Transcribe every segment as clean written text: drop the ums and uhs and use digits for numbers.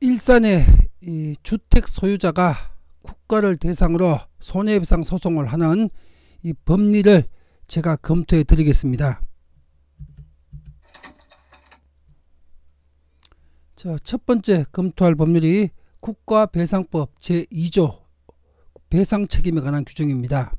일산의 이 주택 소유자가 국가를 대상으로 손해배상 소송을 하는 이 법리를 제가 검토해 드리겠습니다. 자, 첫 번째 검토할 법률이 국가배상법 제2조 배상 책임에 관한 규정입니다.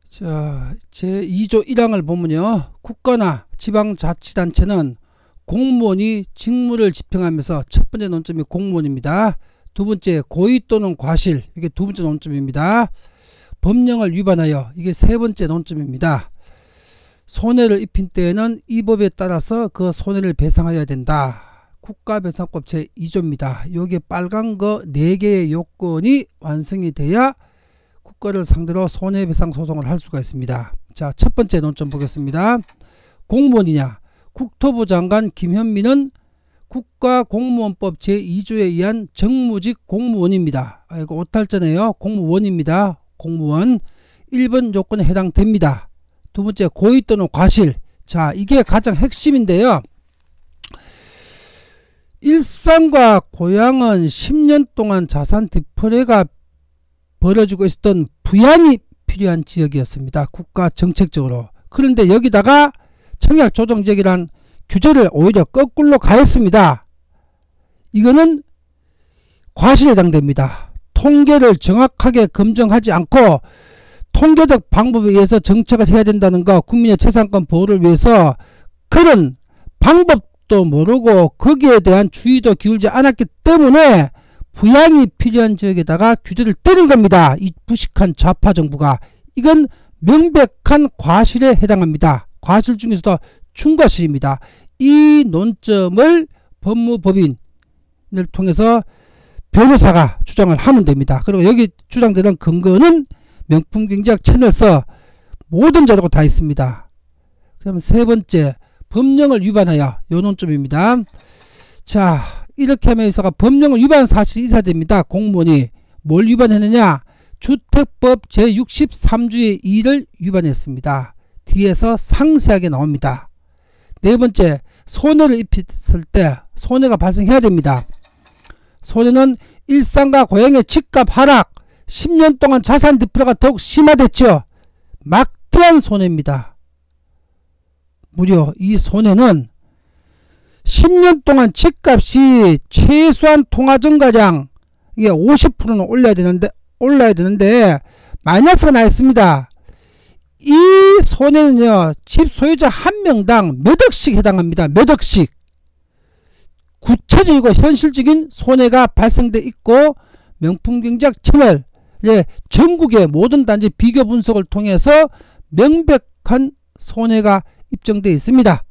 자, 제2조 1항을 보면요, 국가나 지방자치단체는 공무원이 직무를 집행하면서 첫 번째 논점이 공무원입니다. 두 번째 고의 또는 과실, 이게 두 번째 논점입니다. 법령을 위반하여, 이게 세 번째 논점입니다. 손해를 입힌 때에는 이 법에 따라서 그 손해를 배상해야 된다. 국가배상법 제2조입니다. 여기 빨간 거 4개의 요건이 완성이 돼야 국가를 상대로 손해배상 소송을 할 수가 있습니다. 자, 첫 번째 논점 보겠습니다. 공무원이냐? 국토부 장관 김현민은 국가공무원법 제2조에 의한 정무직 공무원입니다. 이거 오탈자네요. 공무원입니다. 공무원. 1번 요건에 해당됩니다. 두 번째 고의 또는 과실. 자, 이게 가장 핵심인데요. 일산과 고양은 10년 동안 자산 디플레가 벌어지고 있었던 부양이 필요한 지역이었습니다. 국가 정책적으로. 그런데 여기다가 청약조정지역이란 규제를 오히려 거꾸로 가했습니다. 이거는 과실에 해당됩니다. 통계를 정확하게 검증하지 않고 통계적 방법에 의해서 정책을 해야 된다는 거, 국민의 재산권 보호를 위해서 그런 방법도 모르고 거기에 대한 주의도 기울지 않았기 때문에 부양이 필요한 지역에다가 규제를 때린 겁니다. 이 부식한 좌파 정부가. 이건 명백한 과실에 해당합니다. 과실 중에서도 중과실입니다. 이 논점을 법무법인을 통해서 변호사가 주장을 하면 됩니다. 그리고 여기 주장되는 근거는 명품경제학 채널에서 모든 자료가 다 있습니다. 그럼 세 번째, 법령을 위반하여, 요 논점입니다. 자, 이렇게 하면서 법령을 위반한 사실이 있어야 됩니다. 공무원이 뭘 위반했느냐? 주택법 제63조의 2를 위반했습니다. 뒤에서 상세하게 나옵니다. 네 번째, 손해를 입혔을 때 손해가 발생해야 됩니다. 손해는 일산과 고양의 집값 하락, 10년 동안 자산 디플레가 더욱 심화됐죠. 막대한 손해입니다. 무려 이 손해는 10년 동안 집값이 최소한 통화정가량 이게 50%는 올라야 되는데 마이너스가 나 있습니다. 이 손해는요, 집 소유자 한 명당 몇 억씩 해당합니다. 몇 억씩. 구체적이고 현실적인 손해가 발생돼 있고, 명품경제학 채널 전국의 모든 단지 비교 분석을 통해서 명백한 손해가 입증되어 있습니다.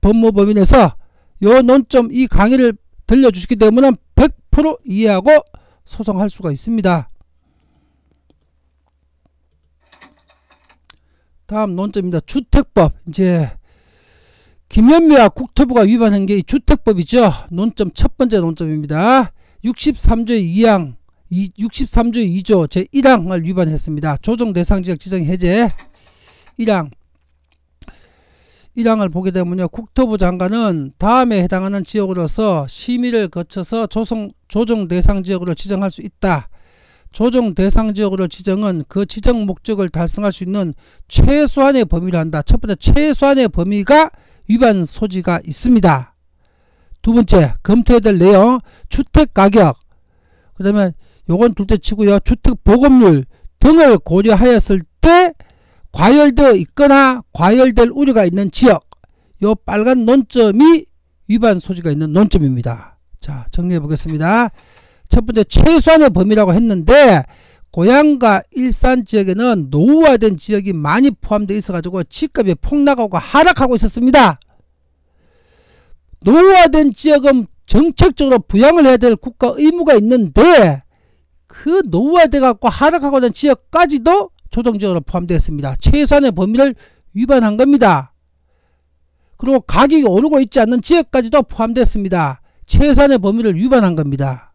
법무법인에서 요 논점, 이 강의를 들려주시기 때문에 100% 이해하고 소송할 수가 있습니다. 다음 논점입니다. 주택법. 이제 김현미와 국토부가 위반한 게 이 주택법이죠. 논점 첫 번째 논점입니다. 63조 2항 63조 2조 제1항을 위반했습니다. 조정대상지역 지정 해제. 1항을 보게 되면요, 국토부 장관은 다음에 해당하는 지역으로서 심의를 거쳐서 조정대상지역으로 지정할 수 있다. 조정대상지역으로 지정은 그 지정 목적을 달성할 수 있는 최소한의 범위를 한다. 첫 번째, 최소한의 범위가 위반 소지가 있습니다. 두 번째, 검토해야 될 내용, 주택가격, 그 다음에 요건 둘째 치고요, 주택보급률 등을 고려하였을 때 과열되어 있거나 과열될 우려가 있는 지역, 요 빨간 논점이 위반 소지가 있는 논점입니다. 자, 정리해 보겠습니다. 첫 번째, 최소한의 범위라고 했는데 고양과 일산 지역에는 노후화된 지역이 많이 포함되어 있어 가지고 집값이 폭락하고 하락하고 있었습니다. 노후화된 지역은 정책적으로 부양을 해야 될 국가 의무가 있는데 그 노후화돼 갖고 하락하고 있는 지역까지도 조정지역으로 포함되었습니다. 최소한의 범위를 위반한 겁니다. 그리고 가격이 오르고 있지 않는 지역까지도 포함됐습니다. 최소한의 범위를 위반한 겁니다.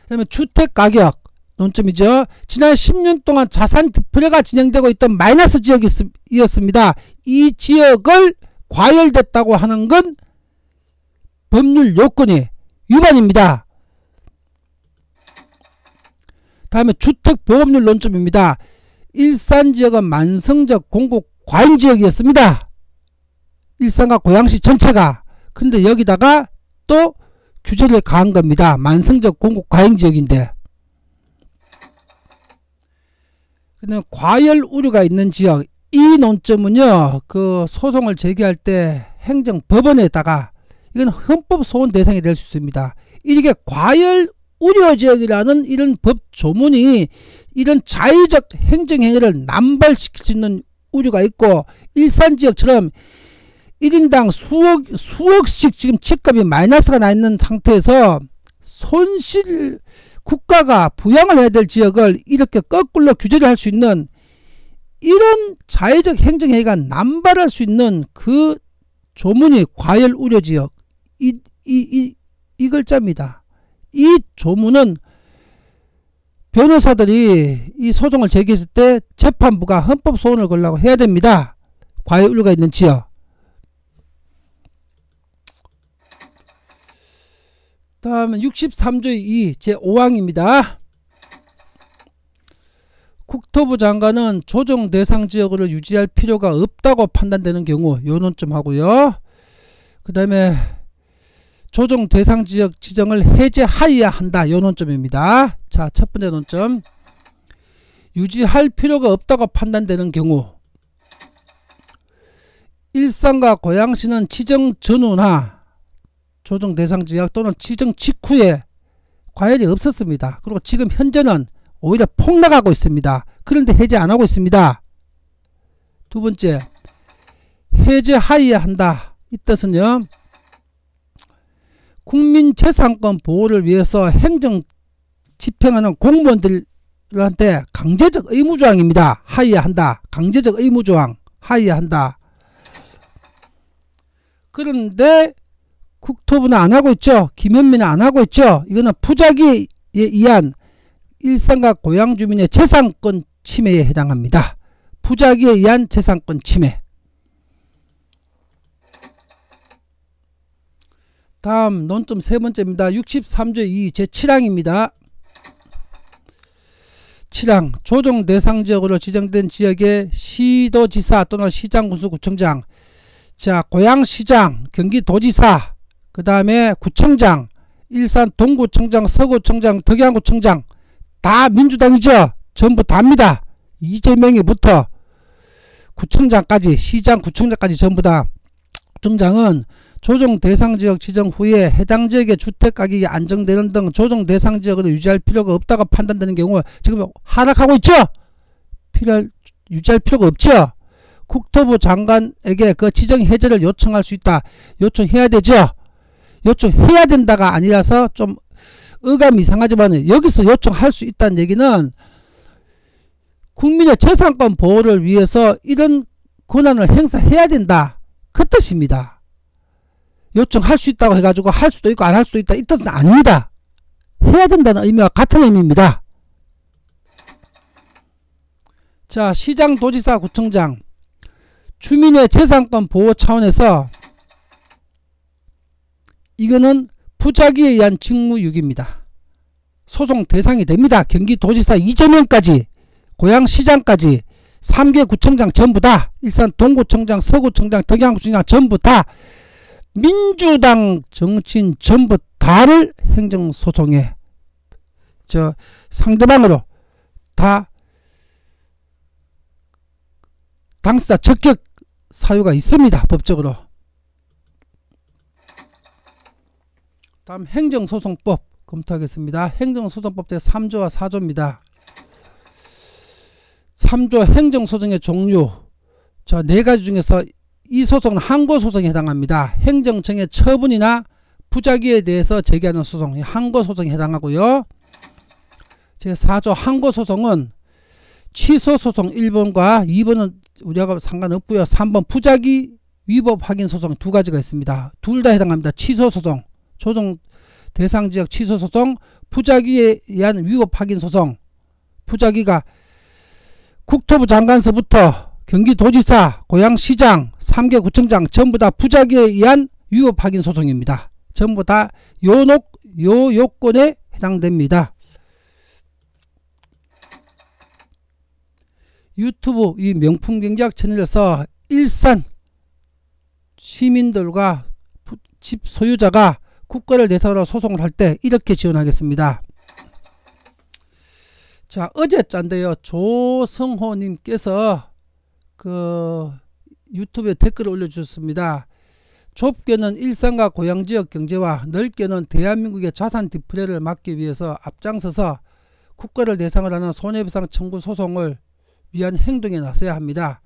그 다음에 주택가격 논점이죠. 지난 10년 동안 자산 디플레가 진행되고 있던 마이너스 지역이었습니다. 이 지역을 과열됐다고 하는 건 법률 요건이 위반입니다. 다음에 주택보급률 논점입니다. 일산지역은 만성적 공급 과잉지역이었습니다. 일산과 고양시 전체가. 근데 여기다가 또 규제를 가한 겁니다. 만성적 공급 과잉지역인데. 그다음에 과열 우려가 있는 지역. 이 논점은요, 그 소송을 제기할 때 행정법원에다가 이건 헌법 소원 대상이 될 수 있습니다. 이렇게 과열 우려 지역이라는 이런 법 조문이 이런 자의적 행정행위를 남발시킬 수 있는 우려가 있고, 일산지역처럼 1인당 수억씩 지금 집값이 마이너스가 나 있는 상태에서 손실, 국가가 부양을 해야 될 지역을 이렇게 거꾸로 규제를 할 수 있는 이런 자의적 행정행위가 남발할 수 있는 그 조문이 과열 우려 지역, 이 글자입니다. 이 조문은 변호사들이 이 소송을 제기했을 때 재판부가 헌법 소원을 걸라고 해야 됩니다. 과열 우려가 있는 지역. 다음은 63조 2 제5항입니다. 국토부 장관은 조정 대상 지역을 유지할 필요가 없다고 판단되는 경우, 요 논점 하고요. 그 다음에 조정 대상 지역 지정을 해제하여야 한다, 요 논점입니다. 자, 첫 번째 논점. 유지할 필요가 없다고 판단되는 경우, 일산과 고양시는 지정 전후나 조정 대상 지역 또는 지정 직후에 과열이 없었습니다. 그리고 지금 현재는 오히려 폭락하고 있습니다. 그런데 해제 안 하고 있습니다. 두 번째, 해제하여야 한다. 이 뜻은요, 국민재산권 보호를 위해서 행정 집행하는 공무원들한테 강제적 의무조항입니다. 하여야 한다. 강제적 의무조항 하여야 한다. 그런데 국토부는 안 하고 있죠. 김현민은 안 하고 있죠. 이거는 부작위에 의한 일산과 고양 주민의 재산권 침해에 해당합니다. 부작위에 의한 재산권 침해. 다음 논점 세 번째입니다. 63조 2 제7항입니다. 7항 조정 대상 지역으로 지정된 지역의 시도지사 또는 시장군수구청장, 자, 고양시장, 경기도지사, 그 다음에 구청장, 일산 동구청장, 서구청장, 덕양구청장 다 민주당이죠. 전부 다입니다. 이재명이부터 구청장까지, 시장, 구청장까지 전부 다. 구청장은 조정 대상 지역 지정 후에 해당 지역의 주택 가격이 안정되는 등 조정 대상 지역을 유지할 필요가 없다고 판단되는 경우, 지금 하락하고 있죠. 유지할 필요가 없죠. 국토부 장관에게 그 지정 해제를 요청할 수 있다. 요청해야 되죠. 요청해야 된다가 아니라서 좀 어감이 이상하지만 여기서 요청할 수 있다는 얘기는 국민의 재산권 보호를 위해서 이런 권한을 행사해야 된다, 그 뜻입니다. 요청할 수 있다고 해가지고 할 수도 있고 안 할 수도 있다, 이 뜻은 아닙니다. 해야 된다는 의미와 같은 의미입니다. 자, 시장, 도지사, 구청장, 주민의 재산권 보호 차원에서 이거는 부작위에 의한 직무유기입니다. 소송 대상이 됩니다. 경기도지사 이재명까지, 고양시장까지, 3개 구청장 전부 다, 일산 동구청장, 서구청장, 덕양구청장 전부 다, 민주당 정치인 전부 다를 행정소송에 상대방으로 다 당사자 적격 사유가 있습니다. 법적으로. 다음 행정소송법 검토하겠습니다. 행정소송법 제3조와 4조입니다. 3조 행정소송의 종류. 자, 4가지 중에서 이 소송은 항고소송에 해당합니다. 행정청의 처분이나 부작위에 대해서 제기하는 소송, 항고소송에 해당하고요. 제4조 항고소송은 취소소송 1번과 2번은 우리하고 상관없고요. 3번 부작위 위법 확인 소송 2가지가 있습니다. 둘 다 해당합니다. 취소소송, 조정 대상지역 취소소송, 부작위에 의한 위법 확인 소송. 부작위가 국토부 장관서부터 경기도지사, 고양시장, 3개 구청장 전부 다 부작위에 의한 위법 확인 소송입니다. 전부 다 요 요건에 해당됩니다. 유튜브 이 명품 경제학 채널에서 일산 시민들과 집 소유자가 국가를 대상으로 소송을 할 때 이렇게 지원하겠습니다. 자, 어제 짠데요. 조성호님께서 그 유튜브에 댓글을 올려주셨습니다. 좁게는 일산과 고향지역 경제와 넓게는 대한민국의 자산 디플레를 막기 위해서 앞장서서 국가를 대상으로 하는 손해배상 청구 소송을 위한 행동에 나서야 합니다.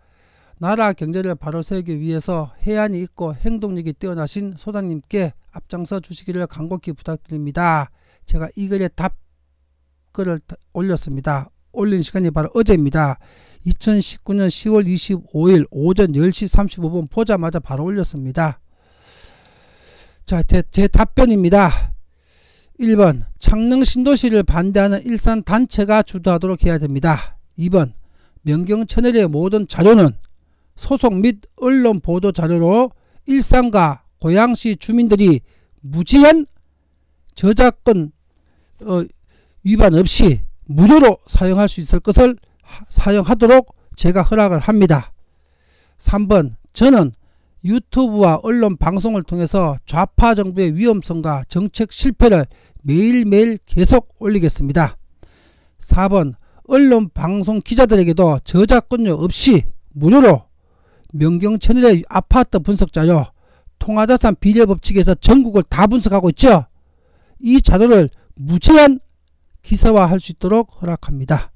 나라 경제를 바로 세우기 위해서 해안이 있고 행동력이 뛰어나신 소장님께 앞장서 주시기를 간곡히 부탁드립니다. 제가 이 글에 답글을 올렸습니다. 올린 시간이 바로 어제입니다. 2019년 10월 25일 오전 10시 35분 보자마자 바로 올렸습니다. 자, 제 답변입니다. 1번 창릉 신도시를 반대하는 일산 단체가 주도하도록 해야 됩니다. 2번 명경 채널의 모든 자료는 소송 및 언론 보도 자료로 일산과 고양시 주민들이 무제한 저작권 위반 없이 무료로 사용할 수 있을 것을 사용하도록 제가 허락을 합니다. 3번 저는 유튜브와 언론 방송을 통해서 좌파 정부의 위험성과 정책 실패를 매일매일 계속 올리겠습니다. 4번 언론 방송 기자들에게도 저작권료 없이 무료로 명경 채널의 아파트 분석자료 통화자산 비례법칙에서 전국을 다 분석하고 있죠. 이 자료를 무제한 기사화할 수 있도록 허락합니다.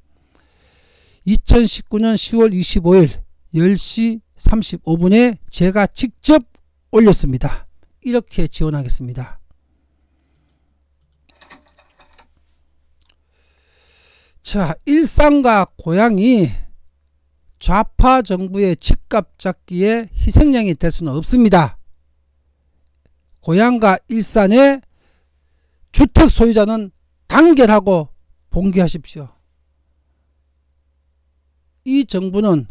2019년 10월 25일 10시 35분에 제가 직접 올렸습니다. 이렇게 지원하겠습니다. 자, 일산과 고양이 좌파 정부의 집값 잡기에 희생양이 될 수는 없습니다. 고양과 일산의 주택 소유자는 단결하고 봉기하십시오. 이 정부는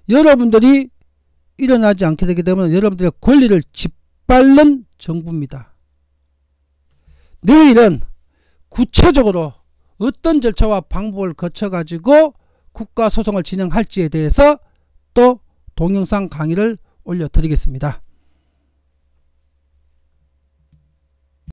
여러분들이 일어나지 않게 되기 때문에 여러분들의 권리를 짓밟는 정부입니다. 내일은 구체적으로 어떤 절차와 방법을 거쳐가지고 국가소송을 진행할지에 대해서 또 동영상 강의를 올려드리겠습니다.